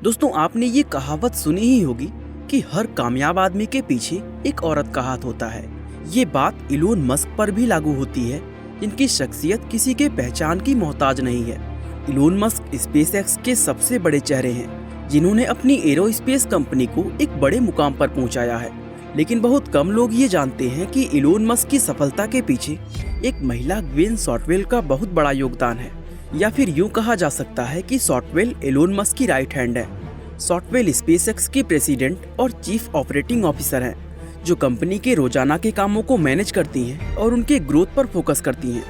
दोस्तों, आपने ये कहावत सुनी ही होगी कि हर कामयाब आदमी के पीछे एक औरत का हाथ होता है। ये बात इलोन मस्क पर भी लागू होती है, जिनकी शख्सियत किसी के पहचान की मोहताज नहीं है। इलोन मस्क स्पेसएक्स के सबसे बड़े चेहरे हैं, जिन्होंने अपनी एरोस्पेस कंपनी को एक बड़े मुकाम पर पहुंचाया है। लेकिन बहुत कम लोग ये जानते हैं कि इलोन मस्क की सफलता के पीछे एक महिला ग्वेन शॉर्टवेल का बहुत बड़ा योगदान है, या फिर यूं कहा जा सकता है कि शॉर्टवेल इलोन मस्क की राइट हैंड है। शॉर्टवेल स्पेसएक्स की प्रेसिडेंट और चीफ ऑपरेटिंग ऑफिसर हैं, जो कंपनी के रोजाना के कामों को मैनेज करती हैं और उनके ग्रोथ पर फोकस करती हैं।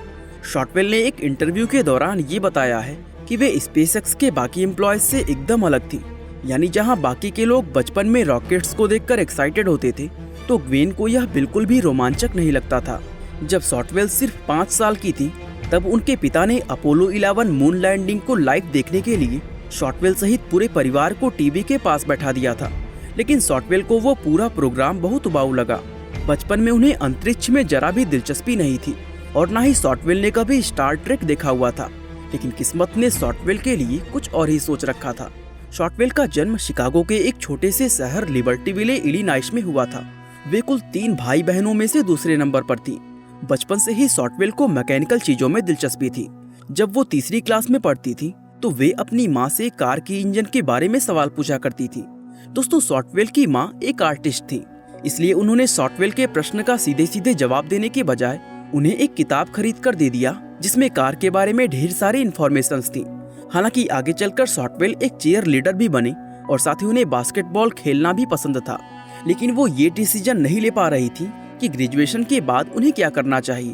शॉर्टवेल ने एक इंटरव्यू के दौरान ये बताया है कि वे स्पेसएक्स के बाकी एम्प्लॉयज से एकदम अलग थी। यानी जहां बाकी के लोग बचपन में रॉकेट्स को देखकर एक्साइटेड होते थे, तो ग्वेन को यह बिल्कुल भी रोमांचक नहीं लगता था। जब शॉर्टवेल सिर्फ 5 साल की थी, तब उनके पिता ने अपोलो 11 मून लैंडिंग को लाइव देखने के लिए शॉर्टवेल सहित पूरे परिवार को टीवी के पास बैठा दिया था। लेकिन शॉर्टवेल को वो पूरा प्रोग्राम बहुत उबाऊ लगा। बचपन में उन्हें अंतरिक्ष में जरा भी दिलचस्पी नहीं थी और न ही शॉर्टवेल ने कभी स्टार ट्रेक देखा हुआ था। लेकिन किस्मत ने शॉर्टवेल के लिए कुछ और ही सोच रखा था। शॉर्टवेल का जन्म शिकागो के एक छोटे से शहर लिबर्टीविले, इलिनॉइस में हुआ था। वे कुल 3 भाई बहनों में से दूसरे नंबर पर थी। बचपन से ही शॉर्टवेल को मैकेनिकल चीजों में दिलचस्पी थी। जब वो तीसरी क्लास में पढ़ती थी, तो वे अपनी माँ से कार की इंजन के बारे में सवाल पूछा करती थी। दोस्तों, शॉर्टवेल की माँ एक आर्टिस्ट थी, इसलिए उन्होंने शॉर्टवेल के प्रश्न का सीधे सीधे जवाब देने के बजाय उन्हें एक किताब खरीद कर दे दिया, जिसमें कार के बारे में ढेर सारी इन्फॉर्मेशंस थी। हालांकि आगे चलकर शॉर्टवेल एक चीयर लीडर भी बने और साथ ही उन्हें बास्केटबॉल खेलना भी पसंद था। लेकिन वो ये डिसीजन नहीं ले पा रही थी कि ग्रेजुएशन के बाद उन्हें क्या करना चाहिए।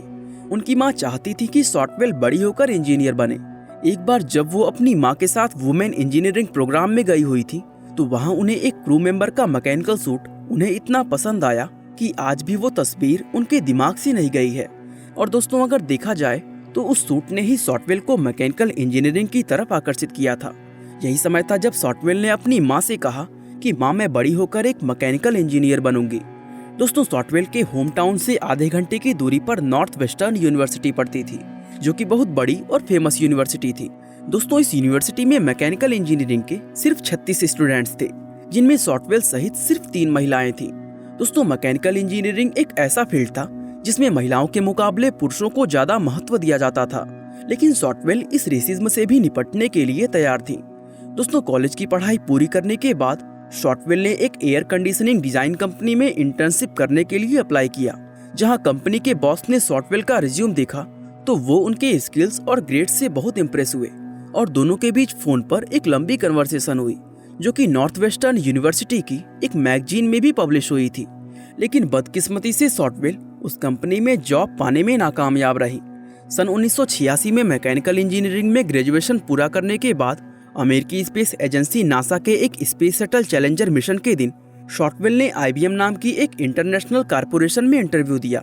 उनकी माँ चाहती थी कि शॉर्टवेल बड़ी होकर इंजीनियर बने। एक बार जब वो अपनी माँ के साथ वुमेन इंजीनियरिंग प्रोग्राम में गई हुई थी, तो वहाँ उन्हें एक क्रू मेंबर का मैकेनिकल सूट उन्हें इतना पसंद आया कि आज भी वो तस्वीर उनके दिमाग से नहीं गई है। और दोस्तों, अगर देखा जाए तो उस सूट ने ही शॉर्टवेल को मैकेनिकल इंजीनियरिंग की तरफ आकर्षित किया था। यही समय था जब शॉर्टवेल ने अपनी माँ से कहा कि माँ, मैं बड़ी होकर एक मैकेनिकल इंजीनियर बनूंगी। दोस्तों, शॉर्टवेल के होम टाउन से आधे घंटे की दूरी पर नॉर्थ वेस्टर्न यूनिवर्सिटी पड़ती थी, जो कि बहुत बड़ी और फेमस यूनिवर्सिटी थी। दोस्तों, इस यूनिवर्सिटी में मैकेनिकल इंजीनियरिंग के सिर्फ 36 स्टूडेंट्स थे, जिनमें शॉर्टवेल सहित सिर्फ 3 महिलाएं थीं। दोस्तों, मैकेनिकल इंजीनियरिंग एक ऐसा फील्ड था जिसमें महिलाओं के मुकाबले पुरुषों को ज्यादा महत्व दिया जाता था। लेकिन शॉर्टवेल इस रेसिज्म से भी निपटने के लिए तैयार थी। दोस्तों, कॉलेज की पढ़ाई पूरी करने के बाद शॉर्टवेल ने एक एयर कंडीशनिंग डिजाइन कंपनी में इंटर्नशिप करने के लिए अप्लाई किया। जहां कंपनी के बॉस ने शॉर्टवेल का रिज्यूम देखा, तो वो उनके स्किल्स और ग्रेड से बहुत इम्प्रेस हुए और दोनों के बीच फोन पर एक लंबी कन्वर्सेशन हुई, जो कि नॉर्थ वेस्टर्न यूनिवर्सिटी की एक मैगजीन में भी पब्लिश हुई थी। लेकिन बदकिस्मती से शॉर्टवेल उस कंपनी में जॉब पाने में नाकामयाब रही। सन 1986 में मैकेनिकल इंजीनियरिंग में ग्रेजुएशन पूरा करने के बाद अमेरिकी स्पेस एजेंसी नासा के एक स्पेस शटल चैलेंजर मिशन के दिन शॉर्टवेल ने IBM नाम की एक इंटरनेशनल कारपोरेशन में इंटरव्यू दिया।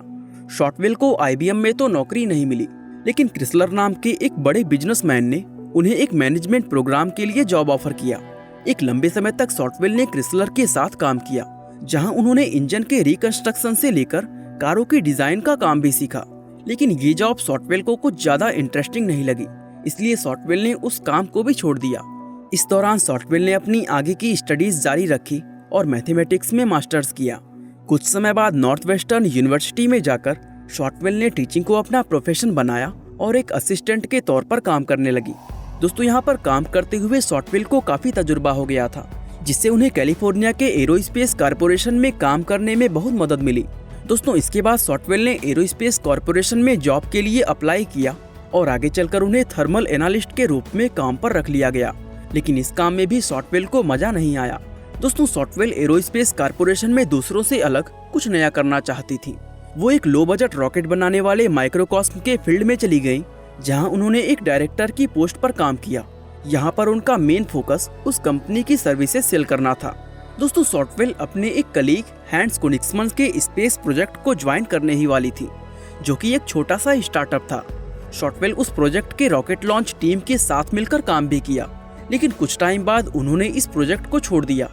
शॉर्टवेल को IBM में तो नौकरी नहीं मिली, लेकिन क्रिसलर नाम के एक बड़े बिजनेसमैन ने उन्हें एक मैनेजमेंट प्रोग्राम के लिए जॉब ऑफर किया। एक लंबे समय तक शॉर्टवेल ने क्रिसलर के साथ काम किया, जहां उन्होंने इंजन के रिकंस्ट्रक्शन से लेकर कारों की डिजाइन का काम भी सीखा। लेकिन ये जॉब शॉर्टवेल को कुछ ज्यादा इंटरेस्टिंग नहीं लगी, इसलिए शॉर्टवेल ने उस काम को भी छोड़ दिया। इस दौरान शॉर्टवेल ने अपनी आगे की स्टडीज जारी रखी और मैथमेटिक्स में मास्टर्स किया। कुछ समय बाद नॉर्थ वेस्टर्न यूनिवर्सिटी में जाकर शॉर्टवेल ने टीचिंग को अपना प्रोफेशन बनाया और एक असिस्टेंट के तौर पर काम करने लगी। दोस्तों, यहाँ पर काम करते हुए शॉर्टवेल को काफी तजुर्बा हो गया था, जिससे उन्हें कैलिफोर्निया के एरोस्पेस कॉर्पोरेशन में काम करने में बहुत मदद मिली। दोस्तों, इसके बाद शॉर्टवेल ने एरोस्पेस कॉर्पोरेशन में जॉब के लिए अप्लाई किया और आगे चलकर उन्हें थर्मल एनालिस्ट के रूप में काम पर रख लिया गया। लेकिन इस काम में भी शॉर्टवेल को मजा नहीं आया। दोस्तों, शॉर्टवेल एरोस्पेस कॉर्पोरेशन में दूसरों से अलग कुछ नया करना चाहती थी। वो एक लो बजट रॉकेट बनाने वाले माइक्रोकॉस्म के फील्ड में चली गई, जहां उन्होंने एक डायरेक्टर की पोस्ट पर काम किया। यहाँ पर उनका मेन फोकस उस कंपनी की सर्विसेज सेल करना था। दोस्तों, शॉर्टवेल अपने एक कलीग हैंस कोनिग्समैन के स्पेस प्रोजेक्ट को ज्वाइन करने ही वाली थी, जो कि एक छोटा सा स्टार्टअप था। शॉर्टवेल उस प्रोजेक्ट के रॉकेट लॉन्च टीम के साथ मिलकर काम भी किया, लेकिन कुछ टाइम बाद उन्होंने इस प्रोजेक्ट को छोड़ दिया।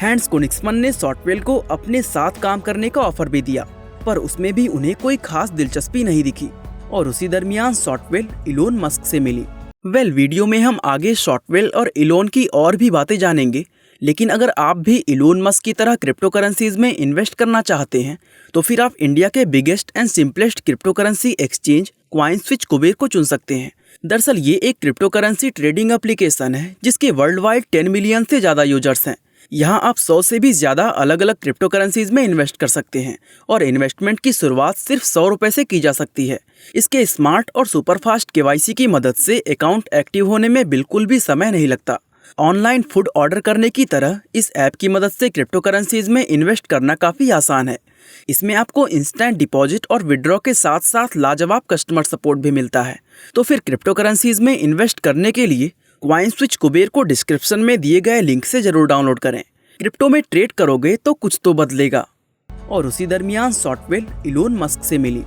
हैंस कोनिग्समैन ने शॉर्टवेल को अपने साथ काम करने का ऑफर भी दिया, पर उसमें भी उन्हें कोई खास दिलचस्पी नहीं दिखी और उसी दरमियान शॉर्टवेल इलोन मस्क से मिली। वीडियो में हम आगे शॉर्टवेल और इलोन की और भी बातें जानेंगे, लेकिन अगर आप भी इलोन मस्क की तरह क्रिप्टो करेंसीज में इन्वेस्ट करना चाहते हैं तो फिर आप इंडिया के biggest and simplest crypto currency exchange CoinSwitch Kuber को चुन सकते हैं। दरअसल ये एक क्रिप्टो करेंसी ट्रेडिंग एप्लीकेशन है जिसके वर्ल्ड वाइड 10 मिलियन से ज़्यादा यूजर्स हैं। यहाँ आप 100 से भी ज़्यादा अलग अलग क्रिप्टो करेंसीज में इन्वेस्ट कर सकते हैं और इन्वेस्टमेंट की शुरुआत सिर्फ 100 रुपये से की जा सकती है। इसके स्मार्ट और सुपरफास्ट केवाईसी की मदद से अकाउंट एक्टिव होने में बिल्कुल भी समय नहीं लगता। ऑनलाइन फूड ऑर्डर करने की तरह इस ऐप की मदद से क्रिप्टो करेंसीज में इन्वेस्ट करना काफ़ी आसान है। इसमें आपको इंस्टेंट डिपॉजिट और विड्रॉ के साथ साथ लाजवाब कस्टमर सपोर्ट भी मिलता है। तो फिर क्रिप्टो करेंसीज में इन्वेस्ट करने के लिए कॉइनस्विच कुबेर को डिस्क्रिप्शन में दिए गए लिंक से जरूर डाउनलोड करें। क्रिप्टो में ट्रेड करोगे तो कुछ तो बदलेगा। और उसी दरमियान शॉर्टवेल इलोन मस्क से मिली।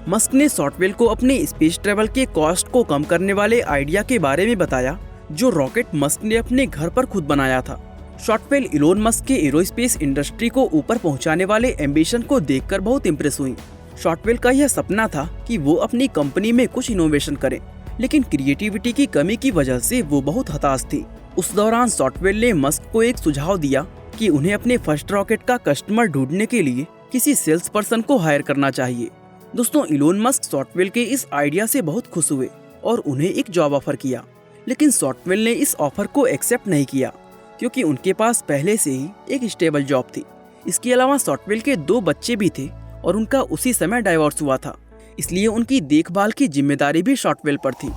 मस्क ने शॉर्टवेल को अपने स्पेस ट्रेवल के कॉस्ट को कम करने वाले आइडिया के बारे में बताया, जो रॉकेट मस्क ने अपने घर पर खुद बनाया था। शॉर्टवेल इलोन मस्क के एरोस्पेस इंडस्ट्री को ऊपर पहुंचाने वाले एम्बिशन को देखकर बहुत इंप्रेस हुई। शॉर्टवेल का यह सपना था कि वो अपनी कंपनी में कुछ इनोवेशन करे, लेकिन क्रिएटिविटी की कमी की वजह से वो बहुत हताश थी। उस दौरान शॉर्टवेल ने मस्क को एक सुझाव दिया कि उन्हें अपने फर्स्ट रॉकेट का कस्टमर ढूंढने के लिए किसी सेल्स पर्सन को हायर करना चाहिए। दोस्तों, इलोन मस्क शॉर्टवेल के इस आइडिया से बहुत खुश हुए और उन्हें एक जॉब ऑफर किया, लेकिन शॉर्टवेल ने इस ऑफर को एक्सेप्ट नहीं किया क्योंकि उनके पास पहले से ही एक स्टेबल जॉब थी। इसके अलावा शॉर्टवेल के 2 बच्चे भी थे और उनका उसी समय डाइवोर्स हुआ था, इसलिए उनकी देखभाल की जिम्मेदारी भी शॉर्टवेल पर थी।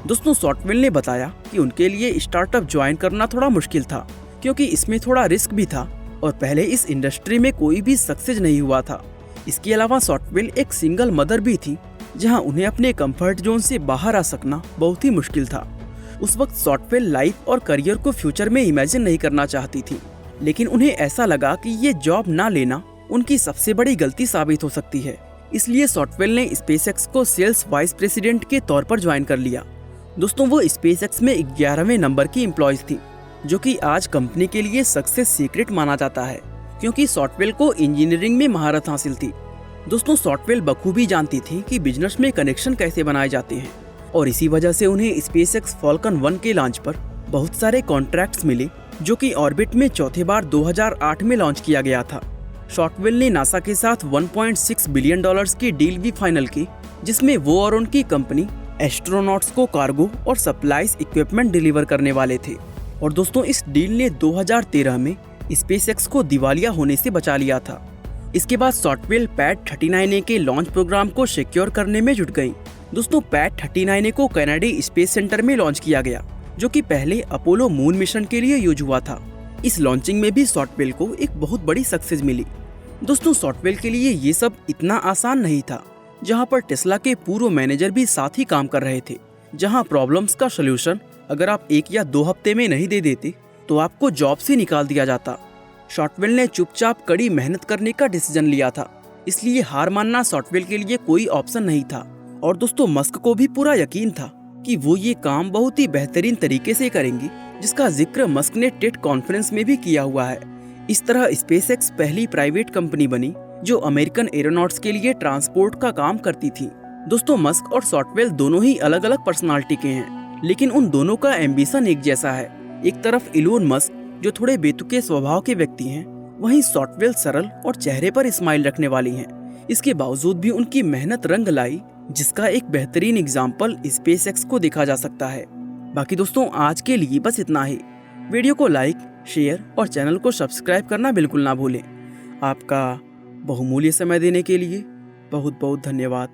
दोस्तों, शॉर्टवेल ने बताया कि उनके लिए स्टार्टअप ज्वाइन करना थोड़ा मुश्किल था क्योंकि इसमें थोड़ा रिस्क भी था और पहले इस इंडस्ट्री में कोई भी सक्सेस नहीं हुआ था। इसके अलावा शॉर्टवेल एक सिंगल मदर भी थी, जहां उन्हें अपने कंफर्ट जोन से बाहर आ सकना बहुत ही मुश्किल था। उस वक्त शॉर्टवेल लाइफ और करियर को फ्यूचर में इमेजिन नहीं करना चाहती थी, लेकिन उन्हें ऐसा लगा कि ये जॉब ना लेना उनकी सबसे बड़ी गलती साबित हो सकती है। इसलिए शॉर्टवेल ने स्पेसएक्स को सेल्स वाइस प्रेसिडेंट के तौर पर ज्वाइन कर लिया। दोस्तों, वो स्पेसएक्स में 11वें नंबर की एम्प्लॉयज थी, जो कि आज कंपनी के लिए सक्सेस सीक्रेट माना जाता है क्योंकि शॉर्टवेल को इंजीनियरिंग में महारत हासिल थी। दोस्तों, शॉर्टवेल बखूबी जानती थी कि बिजनेस में कनेक्शन कैसे बनाए जाते हैं और इसी वजह से उन्हें स्पेसएक्स फॉल्कन 1 के लॉन्च पर बहुत सारे कॉन्ट्रैक्ट्स मिले, जो कि ऑर्बिट में चौथे बार 2008 में लॉन्च किया गया था। शॉर्टवेल ने नासा के साथ $1.6 बिलियन की डील भी फाइनल की, जिसमें वो और उनकी कंपनी एस्ट्रोनॉट्स को कार्गो और सप्लाईज इक्विपमेंट डिलीवर करने वाले थे। और दोस्तों, इस डील ने 2013 में स्पेसएक्स को दिवालिया होने से बचा लिया था। इसके बाद शॉर्टवेल पैड 39A के लॉन्च प्रोग्राम को सिक्योर करने में जुट गई। दोस्तों, पैड 39A को कनाडा स्पेस सेंटर में लॉन्च किया गया, जो कि पहले अपोलो मून मिशन के लिए यूज हुआ था। इस लॉन्चिंग में भी शॉर्टवेल को एक बहुत बड़ी सक्सेस मिली। दोस्तों, शॉर्टवेल के लिए ये सब इतना आसान नहीं था, जहां पर टेस्ला के पूर्व मैनेजर भी साथ ही काम कर रहे थे, जहां प्रॉब्लम्स का सलूशन अगर आप 1 या 2 हफ्ते में नहीं दे देते तो आपको जॉब से निकाल दिया जाता। शॉर्टवेल ने चुपचाप कड़ी मेहनत करने का डिसीजन लिया था, इसलिए हार मानना शॉर्टवेल के लिए कोई ऑप्शन नहीं था। और दोस्तों, मस्क को भी पूरा यकीन था कि वो ये काम बहुत ही बेहतरीन तरीके से करेंगे, जिसका जिक्र मस्क ने टेड कॉन्फ्रेंस में भी किया हुआ है। इस तरह स्पेसएक्स पहली प्राइवेट कंपनी बनी जो अमेरिकन एरोनॉट्स के लिए ट्रांसपोर्ट का काम करती थी। दोस्तों, मस्क और शॉर्टवेल दोनों ही अलग अलग पर्सनालिटी के हैं, लेकिन उन दोनों का एम्बिशन एक जैसा है। एक तरफ इलोन मस्क जो थोड़े बेतुके स्वभाव के व्यक्ति हैं, वहीं शॉर्टवेल सरल और चेहरे पर स्माइल रखने वाली हैं। इसके बावजूद भी उनकी मेहनत रंग लाई, जिसका एक बेहतरीन एग्जाम्पल स्पेसएक्स को देखा जा सकता है। बाकी दोस्तों, आज के लिए बस इतना ही। वीडियो को लाइक, शेयर और चैनल को सब्सक्राइब करना बिल्कुल ना भूलें। आपका बहुमूल्य समय देने के लिए बहुत बहुत धन्यवाद।